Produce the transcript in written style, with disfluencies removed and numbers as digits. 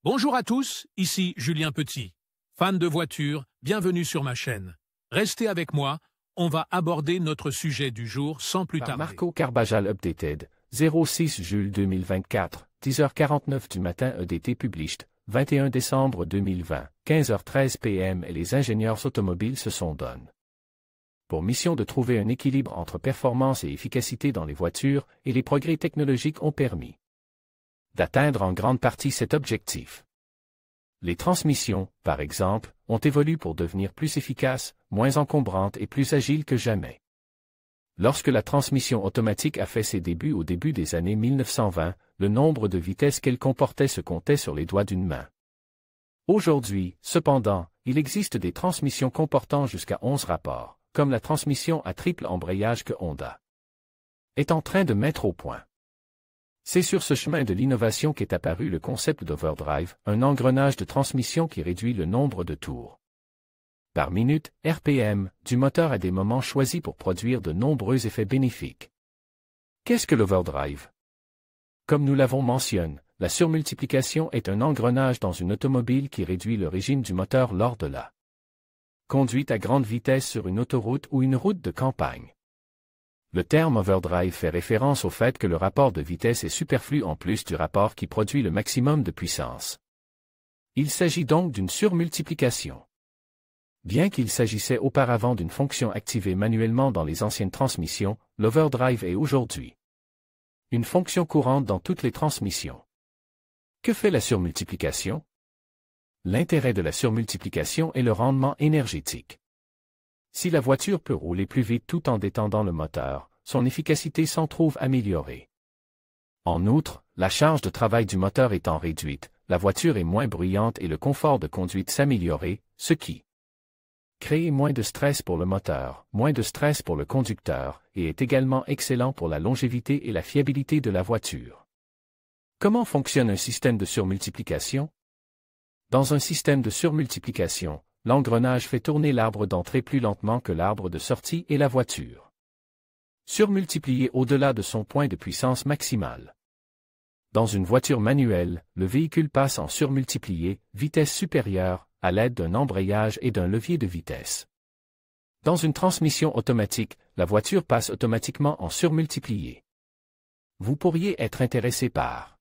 Bonjour à tous, ici Julien Petit. Fan de voitures, bienvenue sur ma chaîne. Restez avec moi, on va aborder notre sujet du jour sans plus tarder. Marco Carbajal Updated, 06 Jules 2024, 10h49 du matin EDT Published, 21 décembre 2020, 15h13 PM et les ingénieurs automobiles se sont donnés pour mission de trouver un équilibre entre performance et efficacité dans les voitures, et les progrès technologiques ont permis d'atteindre en grande partie cet objectif. Les transmissions, par exemple, ont évolué pour devenir plus efficaces, moins encombrantes et plus agiles que jamais. Lorsque la transmission automatique a fait ses débuts au début des années 1920, le nombre de vitesses qu'elle comportait se comptait sur les doigts d'une main. Aujourd'hui, cependant, il existe des transmissions comportant jusqu'à 11 rapports, comme la transmission à triple embrayage que Honda est en train de mettre au point. C'est sur ce chemin de l'innovation qu'est apparu le concept d'overdrive, un engrenage de transmission qui réduit le nombre de tours par minute, RPM, du moteur à des moments choisis pour produire de nombreux effets bénéfiques. Qu'est-ce que l'overdrive? Comme nous l'avons mentionné, la surmultiplication est un engrenage dans une automobile qui réduit le régime du moteur lors de la conduite à grande vitesse sur une autoroute ou une route de campagne. Le terme overdrive fait référence au fait que le rapport de vitesse est superflu en plus du rapport qui produit le maximum de puissance. Il s'agit donc d'une surmultiplication. Bien qu'il s'agissait auparavant d'une fonction activée manuellement dans les anciennes transmissions, l'overdrive est aujourd'hui une fonction courante dans toutes les transmissions. Que fait la surmultiplication? L'intérêt de la surmultiplication est le rendement énergétique. Si la voiture peut rouler plus vite tout en détendant le moteur, son efficacité s'en trouve améliorée. En outre, la charge de travail du moteur étant réduite, la voiture est moins bruyante et le confort de conduite s'améliorer, ce qui crée moins de stress pour le moteur, moins de stress pour le conducteur, et est également excellent pour la longévité et la fiabilité de la voiture. Comment fonctionne un système de surmultiplication? Dans un système de surmultiplication, l'engrenage fait tourner l'arbre d'entrée plus lentement que l'arbre de sortie et la voiture surmultipliée au-delà de son point de puissance maximale. Dans une voiture manuelle, le véhicule passe en surmultiplié, vitesse supérieure, à l'aide d'un embrayage et d'un levier de vitesse. Dans une transmission automatique, la voiture passe automatiquement en surmultiplié. Vous pourriez être intéressé par